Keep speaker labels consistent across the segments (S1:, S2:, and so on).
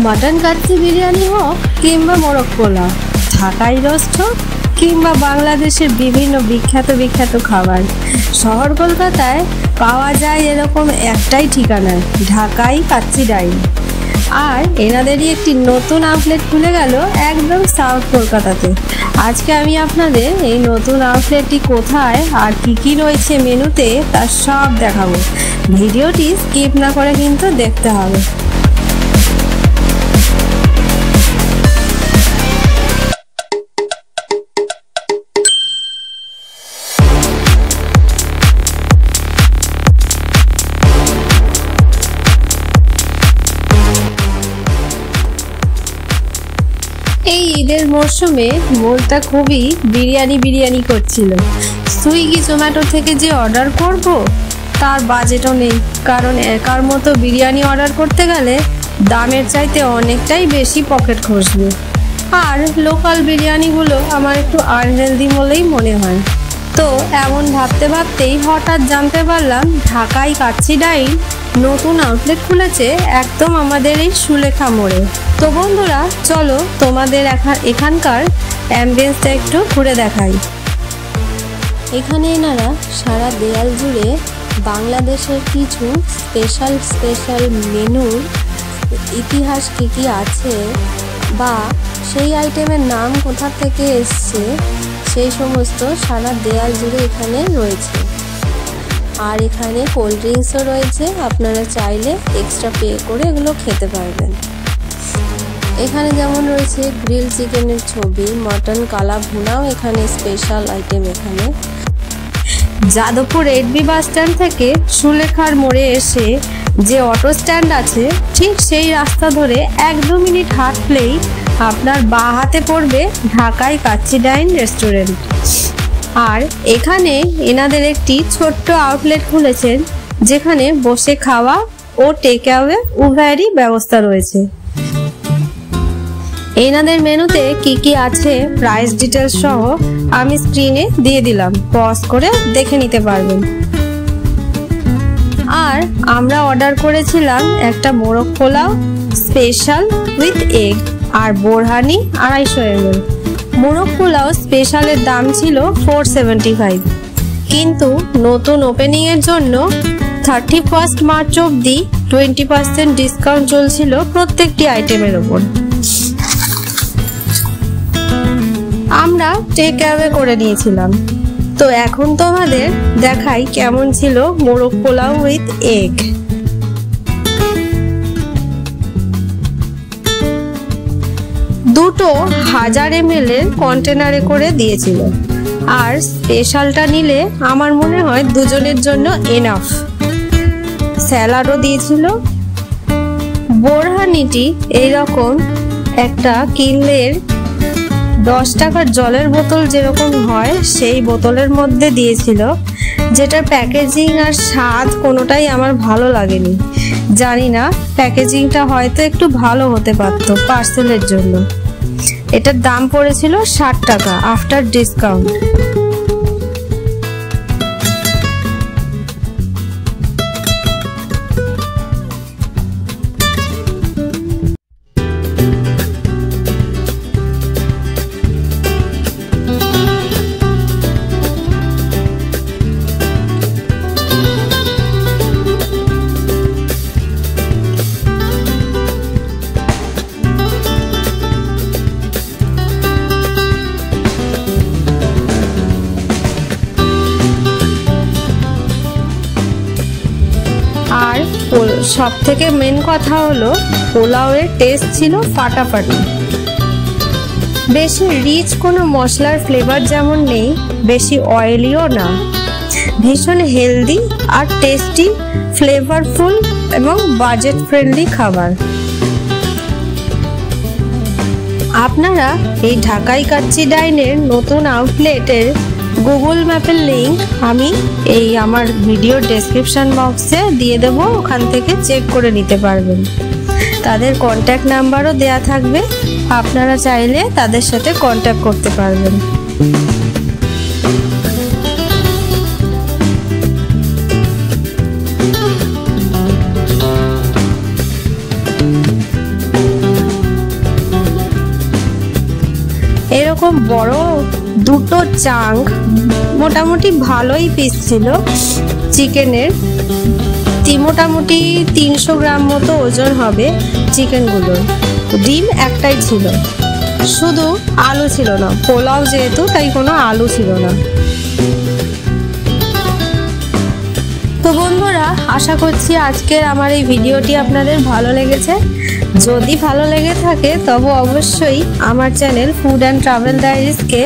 S1: Mutton kacchi biryani হোক কিংবা মোরগ পোলাও, ঢাকাই রোস্ট হোক কিংবা বাংলাদেশের বিভিন্ন বিখ্যাত খাবার, শহর কলকাতায় পাওয়া যায় এরকম একটাই ঠিকানা, ঢাকাই কাচ্চি ডাইন। আর এনাদেরই একটি নতুন আউটলেট খুলে গেল একদম সাউথ কলকাতাতে। আজকে আমি আপনাদের এই নতুন আউটলেটটি কোথায় আর কি রয়েছে মেনুতে তার সব দেখাবো। ভিডিওটি স্কিপ না করে কিন্তু দেখতে হবে। এই ঈদের মরশুমে মনটা খুবই বিরিয়ানি করছিল। সুইগি জোম্যাটো থেকে যে অর্ডার করব তার বাজেটও নেই, কারণ একার মতো বিরিয়ানি অর্ডার করতে গেলে দামের চাইতে অনেকটাই বেশি পকেট খসবে। আর লোকাল বিরিয়ানিগুলো আমার একটু আনহেলদি বলেই মনে হয়। তো এমন ভাবতেই হঠাৎ জানতে পারলাম ঢাকাই কাচ্চি ডাইন নতুন আউটলেট খুলেছে একদম আমাদের এই সুলেখা মোড়ে। তো বন্ধুরা চলো তোমাদের এখানকার অ্যাম্বিয়েন্সটা একটু ঘুরে দেখাই। এখানে এনারা সারা দেয়াল জুড়ে বাংলাদেশের কিছু স্পেশাল মেনুর ইতিহাস কি আছে বা সেই আইটেমের নাম কোথা থেকে এসছে সেই সমস্ত সারা দেয়াল জুড়ে এখানে রয়েছে। আর এখানে কোল্ড ড্রিঙ্কসও রয়েছে, আপনারা চাইলে এক্সট্রা পে করে এগুলো খেতে পারবেন। এখানে যেমন রয়েছে গ্রিল চিকেনের ছবি, মটন কালা ভুনাও এখানে স্পেশাল আইটেম। এখানে যাদবপুর এডবি বাস স্ট্যান্ড থেকে সুলেখার মোড়ে এসে যে অটো স্ট্যান্ড আছে ঠিক সেই রাস্তা ধরে 1-2 মিনিট হাঁটলেই আপনার বাঁ হাতে পড়বে ঢাকাই কাচ্চি ডাইন রেস্টুরেন্ট। আর এখানে এনাদের একটি ছোট্ট আউটলেট খুলেছেন যেখানে বসে খাওয়া ও টেক অ্যাওয়ে উভয়েরই ব্যবস্থা রয়েছে। এনাদের মেনুতে কি আছে প্রাইস ডিটেলস সহ আমি স্ক্রিনে দিয়ে দিলাম, পজ করে দেখে নিতে পারবেন। আর আমরা অর্ডার করেছিলাম একটা মোরগ পোলাও স্পেশাল উইথ এগ আর বোরহানি 250 ml। মোরগ পোলাও স্পেশালের দাম ছিল 475, কিন্তু নতুন ওপেনিং এর জন্য 31 মার্চ অবধি 20% ডিসকাউন্ট চলছিল প্রত্যেকটি আইটেমের উপর। আমরা টেক অ্যাওয়ে করে নিয়েছিলাম। তো এখন তোমাদের দেখাই কেমন ছিল মোরগ পোলাও উইথ এগ। 1000 ml এর কন্টেনারে করে দিয়েছিল। আর স্পেশালটা নিলে আমার মনে হয় দুজনের জন্য এনাফ। স্যালাডও দিয়েছিল। বোরহানিটি এইরকম একটা কিনলের 10 টাকার জলের বোতল যেরকম হয় সেই বোতলের মধ্যে দিয়েছিল, যেটার প্যাকেজিং আর স্বাদ কোনোটাই আমার ভালো লাগেনি। জানি না, প্যাকেজিংটা হয়তো একটু ভালো হতে পারতো পার্সেলের জন্য। এটার দাম পড়েছিল 60 টাকা আফটার ডিসকাউন্ট। আর সব থেকে মেন কথা হলো পোলাওয়ের টেস্ট ছিল ফাটাফাটি। বেশি রিচ কোনো মশলার ফ্লেভার যেমন নেই, বেশি অয়েলিও না, ভীষণ হেলদি আর টেস্টি, ফ্লেভারফুল এবং বাজেট ফ্রেন্ডলি খাবার। আপনারা এই ঢাকাই কাচ্চি ডাইনের নতুন আউটলেটের গুগল ম্যাপের লিংক আমি এই আমার ভিডিও ডেসক্রিপশন বক্সে দিয়ে দেবো, ওখান থেকে চেক করে নিতে পারবেন। তাদের কন্ট্যাক্ট নাম্বারও দেয়া থাকবে, আপনারা চাইলে তাদের সাথে কন্ট্যাক্ট করতে পারবেন। এরকম বড় দুটো চাঙ্ক, মোটামুটি ভালোই পিস ছিল চিকেনের। মোটামুটি 300 গ্রাম মতো ওজন হবে চিকেনগুলোর। ডিম একটাই ছিল, শুধু আলু ছিল না, পোলাও যেহেতু তাই কোনো আলু ছিল না। তো বন্ধুরা, আশা করছি আজকের আমার এই ভিডিওটি আপনাদের ভালো লেগেছে। যদি ভালো লেগে থাকে তবে অবশ্যই আমার চ্যানেল ফুড অ্যান্ড ট্রাভেল ডায়েরিজকে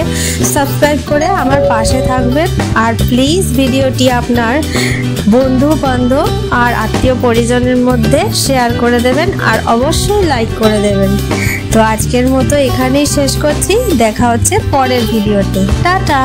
S1: সাবস্ক্রাইব করে আমার পাশে থাকবেন। আর প্লিজ ভিডিওটি আপনার বন্ধু বান্ধব আর আত্মীয় পরিজনের মধ্যে শেয়ার করে দেবেন, আর অবশ্যই লাইক করে দেবেন। তো আজকের মতো এখানেই শেষ করছি, দেখা হচ্ছে পরের ভিডিওতে। টাটা।